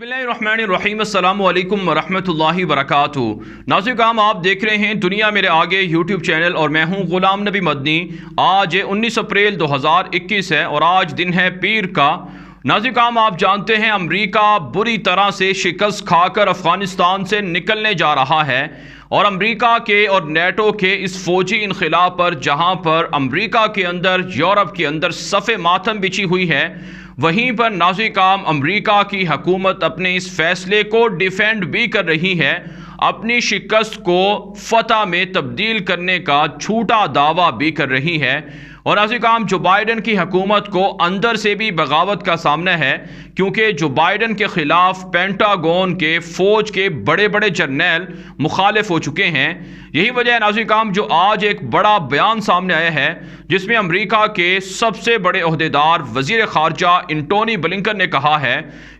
बिस्मिल्लाहिर्रहमानिर्रहीम अस्सलामु अलैकुम वरहमतुल्लाहि वबरकातुहू। नाज़रीन, आप देख रहे हैं दुनिया मेरे आगे यूट्यूब चैनल और मैं हूं गुलाम नबी मदनी। आज 19 अप्रैल 2021 है और आज दिन है पीर का। नाज़रीन, आप जानते हैं अमेरिका बुरी तरह से शिकस्त खाकर अफ़गानिस्तान से निकलने जा रहा है और अमेरिका के और नेटो के इस फौजी इनखिलाब पर, जहां पर अमेरिका के अंदर, यूरोप के अंदर सफ़े मातम बिछी हुई है, वहीं पर नाज़रीन अमेरिका की हुकूमत अपने इस फैसले को डिफेंड भी कर रही है, अपनी शिकस्त को फतह में तब्दील करने का झूठा दावा भी कर रही है। और नाज़रीन, जो बाइडन की हुकूमत को अंदर से भी बगावत का सामना है, क्योंकि जो बाइडन के ख़िलाफ़ पेंटागन के फ़ौज के बड़े बड़े जर्नल मुखालिफ हो चुके हैं। यही वजह है नाज़रीन, जो आज एक बड़ा बयान सामने आया है जिसमें अमेरिका के सबसे बड़े ओहदेदार वज़ीर ख़ारजा एंटोनी ब्लिंकन ने कहा है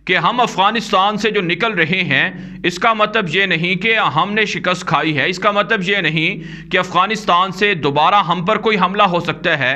कि हम अफ़गानिस्तान से जो निकल रहे हैं, इसका मतलब ये नहीं कि हमने शिकस्त खाई है, इसका मतलब ये नहीं कि अफ़गानिस्तान से दोबारा हम पर कोई हमला हो सकता है।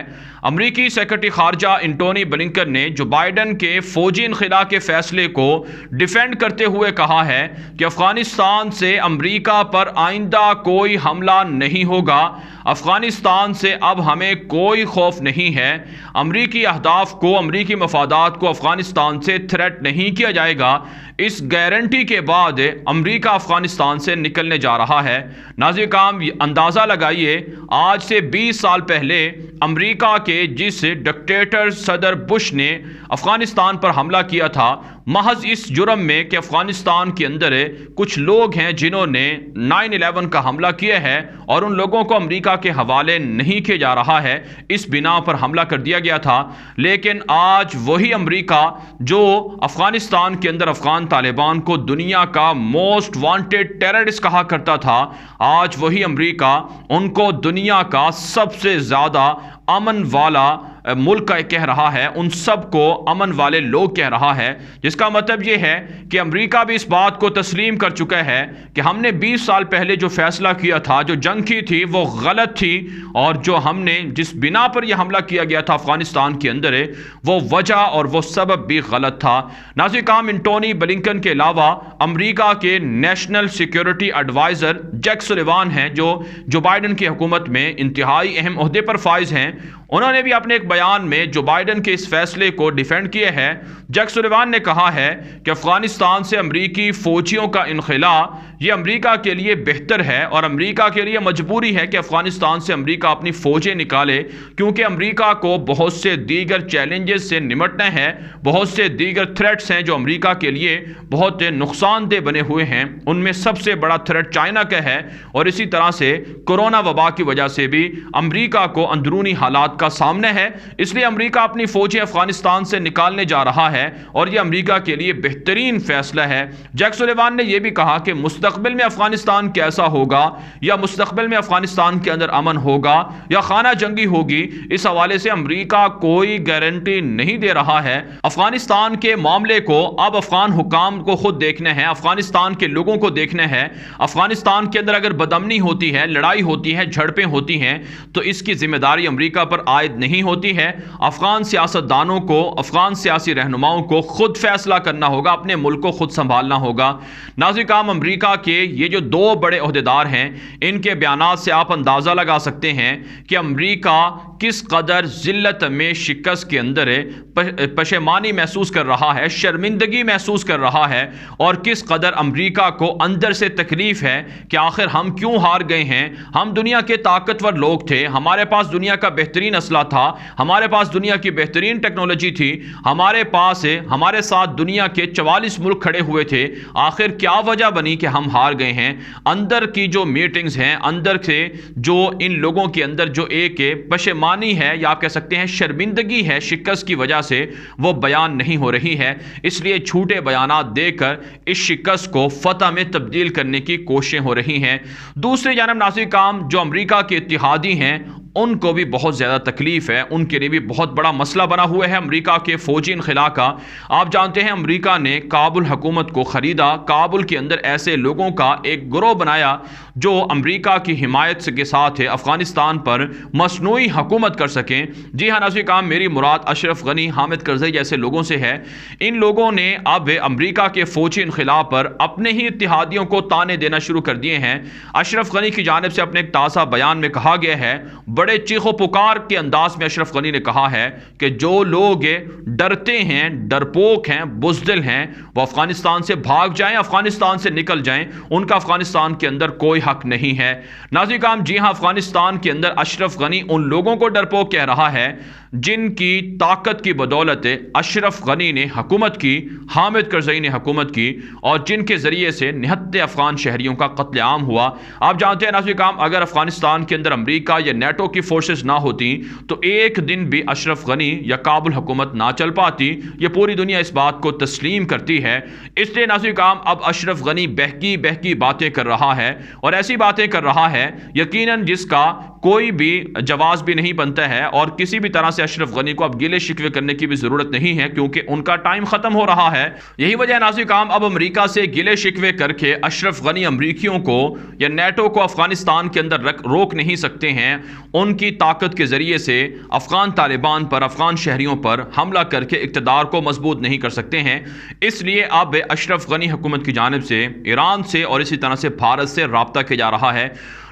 अमरीकी सेक्रेटरी खारजा एंटोनी ब्लिंकन ने जो बाइडन के फ़ौजी इनखिला के फ़ैसले को डिफेंड करते हुए कहा है कि अफ़गानिस्तान से अमरीका पर आइंदा कोई हमला नहीं होगा, अफ़गानिस्तान से अब हमें कोई खौफ नहीं है, अमरीकी अहदाफ को, अमरीकी मफादात को अफ़गानिस्तान से थ्रेट नहीं किया जाएगा। इस गारंटी के बाद अमरीका अफ़गानिस्तान से निकलने जा रहा है। नाज़रीन, अंदाज़ा लगाइए, आज से 20 साल पहले अमरीका के जिस डिक्टेटर सदर बुश ने अफ़गानिस्तान पर हमला किया था, महज इस जुर्म में कि अफ़गानिस्तान के अंदर कुछ लोग हैं जिन्होंने 9/11 का हमला किया है और उन लोगों को अमरीका के हवाले नहीं किया जा रहा है, इस बिना पर हमला कर दिया गया था। लेकिन आज वही अमरीका जो अफ़गानिस्तान के अंदर अफ़गान तालिबान को दुनिया का मोस्ट वांटेड टेररिस्ट कहा करता था, आज वही अमरीका उनको दुनिया का सबसे ज़्यादा अमन वाला मुल्क कह रहा है, उन सब को अमन वाले लोग कह रहा है। जिसका मतलब ये है कि अमेरिका भी इस बात को तस्लीम कर चुका है कि हमने 20 साल पहले जो फैसला किया था, जो जंग की थी, वो गलत थी और जो हमने जिस बिना पर यह हमला किया गया था अफगानिस्तान के अंदर, वो वजह और वो सबब भी गलत था। नाज़रीन, एंटोनी ब्लिंकन के अलावा अमेरिका के national security adviser Jack Sullivan हैं, जो बाइडन की हुकूमत में इंतहाई अहम ओहदे पर फाइज हैं। उन्होंने भी अपने एक बयान में जो बाइडन के इस फैसले को डिफेंड किए हैं। जैक सुलिवान ने कहा है कि अफगानिस्तान से अमरीकी फौजियों का इनखिला ये अमरीका के लिए बेहतर है और अमरीका के लिए मजबूरी है कि अफगानिस्तान से अमरीका अपनी फौजें निकाले, क्योंकि अमरीका को बहुत से दीगर चैलेंजेस से निमटना है, बहुत से दीगर थ्रेट्स हैं जो अमरीका के लिए बहुत नुकसानदेह बने हुए हैं। उनमें सबसे बड़ा थ्रेट चाइना का है और इसी तरह से कोरोना वबा की वजह से भी अमरीका को अंदरूनी हालात का सामना है। इसलिए अमरीका अपनी फौजें अफगानिस्तान से निकालने जा रहा है और यह अमरीका के लिए बेहतरीन फैसला है। जैक सुलिवान ने यह भी कहा कि मुस्तकबिल में अफगानिस्तान कैसा होगा, या मुस्तकबिल में अफगानिस्तान के अंदर अमन होगा या खाना जंगी होगी, इस हवाले से अमरीका कोई गारंटी नहीं दे रहा है। अफगानिस्तान के मामले को अब अफगान हुकाम को खुद देखना है, अफगानिस्तान के लोगों को देखना है। अफगानिस्तान के अंदर अगर बदअमनी होती है, लड़ाई होती है, झड़पें होती हैं, तो इसकी जिम्मेदारी अमरीका पर आयद नहीं होती है। अफगान सियासतदानों को, अफगान सियासी रहनुमाओं को खुद फैसला करना होगा, अपने मुल्क को खुद संभालना होगा। नाज़रीन, अमरीका के ये जो दो बड़े ओहदेदार हैं, इनके बयानात से आप अंदाज़ा लगा सकते हैं कि अमरीका किस कदर जिल्लत में, शिकस्त के अंदर पशेमानी महसूस कर रहा है, शर्मिंदगी महसूस कर रहा है और किस कदर अमरीका को अंदर से तकलीफ है कि आखिर हम क्यों हार गए हैं। हम दुनिया के ताकतवर लोग थे, हमारे पास दुनिया का बेहतरीन असला था, हमारे पास दुनिया की बेहतरीन टेक्नोलॉजी थी, हमारे पास हमारे साथ दुनिया के 44 मुल्क खड़े हुए थे, आखिर क्या वजह बनी कि हम हार गए हैं। अंदर की जो मीटिंग्स हैं, अंदर से जो इन लोगों के अंदर जो एक पशेमानी है या आप कह सकते हैं शर्मिंदगी है शिकस्त की वजह से, वो बयान नहीं हो रही है। इसलिए झूठे बयानात देकर इस शिकस्त को फतह में तब्दील करने की कोशिशें हो रही हैं। दूसरी जानब नाज़रीन, जो अमरीका के इत्तेहादी हैं, उनको भी बहुत ज़्यादा तकलीफ़ है, उनके लिए भी बहुत बड़ा मसला बना हुआ है अमेरिका के फ़ौजी इनखला का। आप जानते हैं अमेरिका ने काबुल हुकूमत को ख़रीदा, काबुल के अंदर ऐसे लोगों का एक गिरोह बनाया जो अमेरिका की हिमायत के साथ है अफ़गानिस्तान पर मसनूई हुकूमत कर सकें। जी हाँ नाज़रीन, काम मेरी मुराद अशरफ गनी, हामिद करज़ई जैसे लोगों से है। इन लोगों ने अब अमेरिका के फ़ौजी इनखला पर अपने ही इत्तेहादियों को ताने देना शुरू कर दिए हैं। अशरफ गनी की जानिब से अपने एक ताज़ा बयान में कहा गया है, बड़े चीखो पुकार के अंदाज में अशरफ गनी ने कहा है कि जो लोग डरते हैं, डरपोक हैं, बुज़दिल हैं, वो अफगानिस्तान से भाग जाएं, अफगानिस्तान से निकल जाएं, उनका अफगानिस्तान के अंदर कोई हक नहीं है। नाज़रीन काम, जी हां, अफगानिस्तान के अंदर अशरफ गनी उन लोगों को डरपोक कह रहा है जिनकी ताकत की बदौलत अशरफ गनी ने हुकूमत की, हामिद करज़ई ने हुकूमत की और जिनके ज़रिए से निहत्ते अफगान शहरियों का कत्लेआम हुआ। आप जानते हैं नाज़रीन काम, अगर अफगानिस्तान के अंदर अमेरिका या नेटो की फोर्सेस ना होती तो एक दिन भी अशरफ गनी या काबुल हुकूमत ना चल पाती। ये पूरी दुनिया इस बात को तस्लीम करती है। इसलिए नाज़रीन काम, अब अशरफ गनी बहकी बहकी बातें कर रहा है और ऐसी बातें कर रहा है यकीनन जिसका कोई भी जवाब भी नहीं बनता है और किसी भी तरह से अशरफ गनी को अब गिले शिकवे करने की भी जरूरत नहीं है क्योंकि उनका टाइम खत्म हो रहा है। यही वजह नाज़रीन काम, अब अमेरिका से गिले शिकवे करके अशरफ गनी अमरीकियों को या नेटो को अफगानिस्तान के अंदर रोक नहीं सकते हैं। उनकी ताकत के जरिए से अफगान तालिबान पर, अफगान शहरियों पर हमला करके इक़्तिदार को मजबूत नहीं कर सकते हैं। इसलिए अब अशरफ गनी हुकूमत की जानिब से ईरान से और इसी तरह से भारत से रब्ता किया जा रहा है।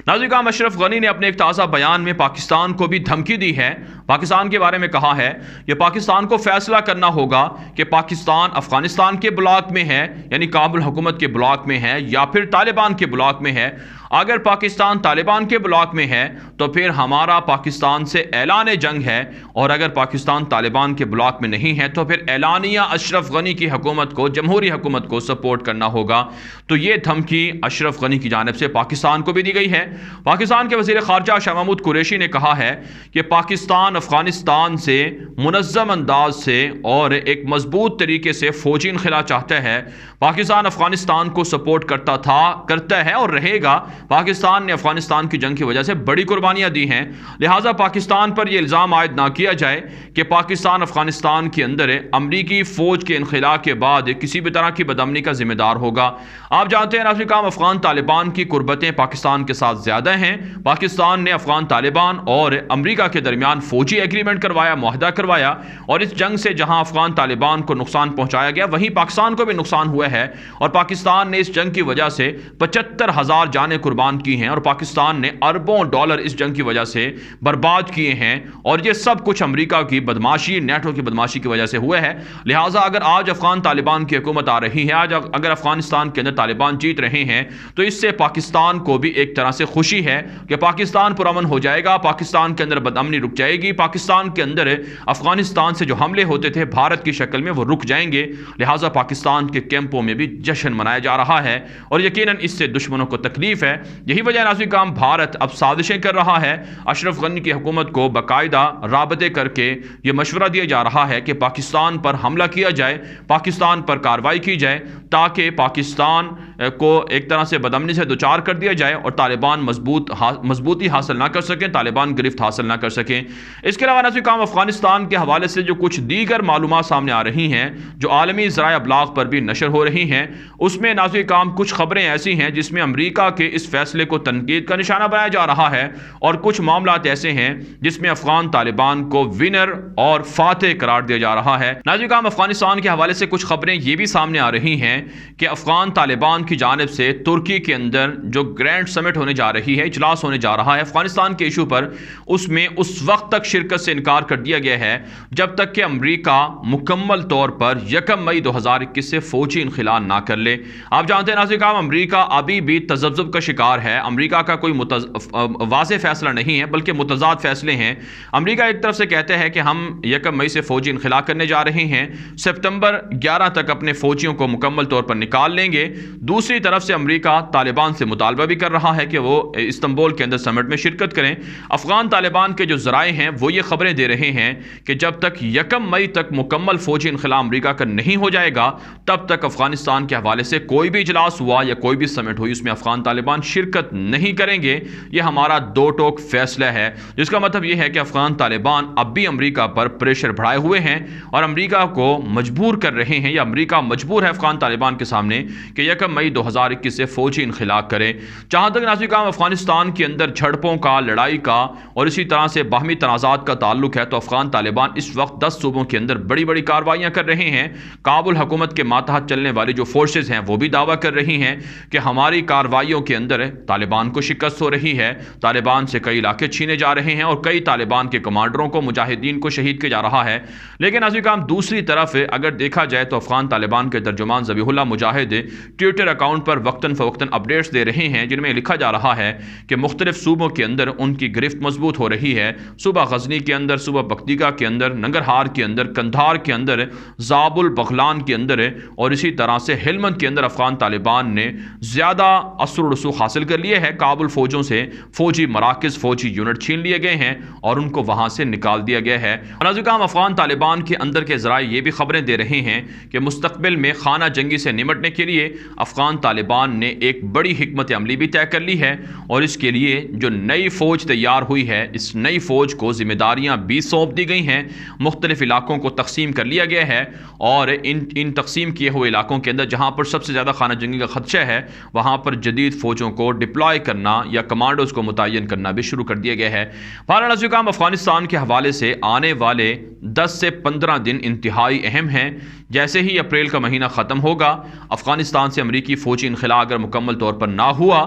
नाज़रीन काम, अशरफ गनी ने अपने एक ताज़ा बयान में पाकिस्तान को भी धमकी दी है। पाकिस्तान के बारे में कहा है कि पाकिस्तान को फैसला करना होगा कि पाकिस्तान अफगानिस्तान के ब्लॉक में है, यानी काबुल हुकूमत के ब्लॉक में है, या फिर तालिबान के ब्लॉक में है। अगर पाकिस्तान तालिबान के ब्लॉक में है तो फिर हमारा पाकिस्तान से ऐलान जंग है, और अगर पाकिस्तान तालिबान के ब्लॉक में नहीं है तो फिर ऐलानिया अशरफ गनी की हुकूमत को, जमहूरी हुकूमत को सपोर्ट करना होगा। तो ये धमकी अशरफ गनी की जानिब से पाकिस्तान को भी दी गई है। पाकिस्तान के वज़ीर ख़ारजा शाह महमूद कुरैशी ने कहा है कि पाकिस्तान अफगानिस्तान से मुनज़्ज़म अंदाज से और एक मजबूत तरीके से फ़ौजी इनखला चाहता है। पाकिस्तान अफगानिस्तान को सपोर्ट करता है और रहेगा। पाकिस्तान ने अफगानिस्तान की जंग की वजह से बड़ी कुर्बानियां दी हैं, लिहाजा पाकिस्तान पर यह इल्ज़ाम आयद ना किया जाए कि पाकिस्तान अफगानिस्तान के अंदर अमरीकी फ़ौज के इनखला के बाद किसी भी तरह की बदअमनी का जिम्मेदार होगा। आप जानते हैं नाज़रीन काम, अफगान तालिबान की कुर्बतें पाकिस्तान के साथ ज़्यादा हैं। पाकिस्तान ने अफगान तालिबान और अमरीका के दरमियान फ़ौजी एग्रीमेंट करवाया, मुआहदा करवाया, और इस जंग से जहां अफगान तालिबान को नुकसान पहुंचाया गया वहीं पाकिस्तान को भी नुकसान हुआ है। और पाकिस्तान ने इस जंग की वजह से 75,000 जानें कुर्बान की हैं और पाकिस्तान ने अरबों डॉलर इस जंग की वजह से बर्बाद किए हैं। और ये सब कुछ अमेरिका की बदमाशी, नेटो की बदमाशी की वजह से हुआ है। लिहाजा अगर आज अफगान तालिबान की हुकूमत आ रही है, आज अगर अफगानिस्तान के अंदर तालिबान जीत रहे हैं, तो इससे पाकिस्तान को भी एक तरह से खुशी है कि पाकिस्तान पुरअमन हो जाएगा, पाकिस्तान के अंदर बदअमनी रुक जाएगी, पाकिस्तान के अंदर अफगानिस्तान से जो हमले होते थे भारत की शक्ल में वो रुक जाएंगे। लिहाजा पाकिस्तान के कैंपों में भी जश्न मनाया जा रहा है और यकीनन इससे दुश्मनों को तकलीफ है। यही वजह नाज़रीन काम, भारत अब साजिशें कर रहा है। अशरफ गनी की हुकूमत को बाकायदा राबते करके ये मशवरा दिया जा रहा है कि पाकिस्तान पर हमला किया जाए, पाकिस्तान पर कार्रवाई की जाए, ताकि पाकिस्तान को एक तरह से बदअमनी से दुचार कर दिया जाए और तालिबान मजबूती हासिल ना कर सकें, तालिबान गिरफ्त हासिल ना कर सकें। इसके अलावा नाज़रीन काम, अफगानिस्तान के हवाले से जो कुछ दीगर मालूमात सामने आ रही हैं, जो आलमी ज़राए अबलाग पर भी नशर हो रही हैं, उसमें नाज़रीन काम कुछ खबरें ऐसी हैं जिसमें अमरीका के इस फैसले को तनकीद का निशाना बनाया जा रहा है और कुछ मामलात ऐसे हैं जिसमें अफगान तालिबान को विनर और फातेह करार दिया जा रहा है। नाज़रीन काम, अफगानिस्तान के हवाले से कुछ खबरें ये भी सामने आ रही हैं कि अफगान तालिबान की जानिब से तुर्की के अंदर जो ग्रैंड समिट होने जा रही है, इजलास होने जा रहा है अफगानिस्तान के इशू पर, उसमें उस वक्त तक शिरकत से इनकार कर दिया गया है जब तक कि अमरीका मुकम्मल तौर पर 1 मई 2021 से फौजी इनखला ना कर ले। आप जानते हैं नाज़रीन काम, अमरीका अभी भी तज़ब्ज़ुब का शिकार है। अमरीका का कोई वाज़ेह फैसला नहीं है बल्कि मुतज़ाद फैसले हैं। अमरीका एक तरफ से कहते हैं कि हम 1 मई से फौजी इनखला करने जा रहे हैं, सितंबर 11 तक अपने फौजियों को मुकम्मल तौर पर निकाल लेंगे। दूसरी तरफ से अमरीका तालिबान से मुतालबा भी कर रहा है कि वो इस्तांबुल के अंदर समिट में शिरकत करें। अफगान तालिबान के जो ज़राए हैं वो ये खबरें दे रहे हैं कि जब तक 1 मई तक मुकम्मल फौजी इनखला अमरीका का नहीं हो जाएगा तब तक अफगानिस्तान के हवाले से कोई भी इजलास हुआ या कोई भी समिट हुई उसमें अफगान तालिबान शिरकत नहीं करेंगे। ये हमारा दो टोक फैसला है, जिसका मतलब ये है कि अफगान तालिबान अब भी अमरीका पर प्रेशर बढ़ाए हुए हैं और अमरीका को मजबूर कर रहे हैं, या अमरीका मजबूर है अफगान तालिबान के सामने कि 1 मई 2021 से फौजी इनखला करे। जहां तक नाज़रीन अफगानिस्तान के अंदर झड़पों का, लड़ाई का और इसी तरह से बाहमी तनाज़ात का ताल्लुक है, तो अफगान तालिबान इस वक्त 10 सूबों के अंदर बड़ी बड़ी कार्रवाइयां कर रहे हैं। काबुल हुकूमत के मातहत चलने वाली जो फोर्सेज हैं वो भी दावा कर रही हैं कि हमारी कार्रवाइयों के अंदर तालिबान को शिकस्त हो रही है, तालिबान से कई इलाके छीने जा रहे हैं और कई तालिबान के कमांडरों को, मुजाहिदीन को शहीद किया जा रहा है। लेकिन नाज़रीन दूसरी तरफ अगर देखा जाए तो अफगान तालिबान के तर्जुमान ज़बीहुल्लाह मुजाहिद ट्विटर अकाउंट पर वक्तन फ़वक्तन अपडेट्स दे रहे हैं, जिनमें लिखा जा रहा है कि मुख्तलिफ सूबों के अंदर उनकी गिरफ्त मजबूत हो रही है। सुबह गजनी के अंदर, सुबह बख्तिका के अंदर, नंगरहार के अंदर, कंधार के अंदर, जाबुल बगलान के अंदर और इसी तरह से हेलमंद के अंदर अफगान तालिबान ने ज़्यादा असर रसूख हासिल कर लिए है। काबुल फ़ौजों से फ़ौजी मराकज़, फ़ौजी यूनिट छीन लिए गए हैं और उनको वहाँ से निकाल दिया गया है। नाज़रीन अफगान तालिबान के अंदर के ज़राए ये भी खबरें दे रहे हैं कि मुस्तक़बिल में खाना जंगी से निमटने के लिए अफगान तालिबान ने एक बड़ी हिकमत अमली भी तय कर ली है और इसके लिए जो नई फ़ौज तैयार हुई है, इस नई फ़ौज को जिम्मेदारियां भी सौंप दी गई हैं। मुख्तलिफ इलाकों को तकसीम कर लिया गया है और इन तकसीम किए हुए इलाकों के अंदर जहां पर सबसे ज़्यादा खाना जंगी का खदशा है वहां पर जदीद फ़ौजों को डिप्लॉय करना या कमांडोज को मुतय्यन करना भी शुरू कर दिया गया है। नाज़रीन अफगानिस्तान के हवाले से आने वाले 10 से 15 दिन इंतहाई अहम हैं। जैसे ही अप्रैल का महीना ख़त्म होगा, अफगानिस्तान से अमरीकी फ़ौजी इनखला अगर मुकम्मल तौर पर ना हुआ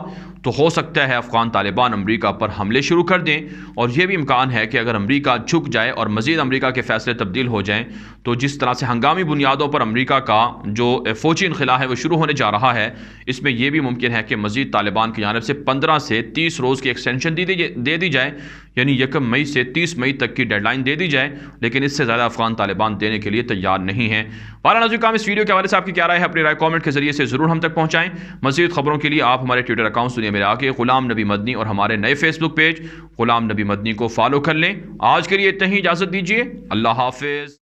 तो हो सकता है अफगान तालिबान अमरीका पर हमले शुरू कर दें और यह भी इम्कान है कि अगर अमरीका झुक जाए और मज़ीद अमरीका के फ़ैसले तब्दील हो जाएं तो जिस तरह से हंगामी बुनियादों पर अमरीका का जो फ़ौजी इनखला है वो शुरू होने जा रहा है, इसमें यह भी मुमकिन है कि मज़ीद तालिबान की जानिब से 15 से 30 रोज़ की एक्सटेंशन दे दी जाए, यानी 1 मई से 30 मई तक की डेडलाइन दे दी जाए। लेकिन इससे ज़्यादा अफगान तालिबान देने के लिए तैयार नहीं है। नाज़रीन इस वीडियो के हवाले से आपकी क्या राय है, अपनी राय कमेंट के जरिए से ज़रूर हम तक पहुँचाएँ। मज़ीद खबरों के लिए आप हमारे ट्विटर अकाउंट दुनिया मेरे आगे गुलाम नबी मदनी और हमारे नए फेसबुक पेज गुलाम नबी मदनी को फॉलो कर लें। आज के लिए इतना ही, इजाज़त दीजिए। अल्लाह हाफिज़।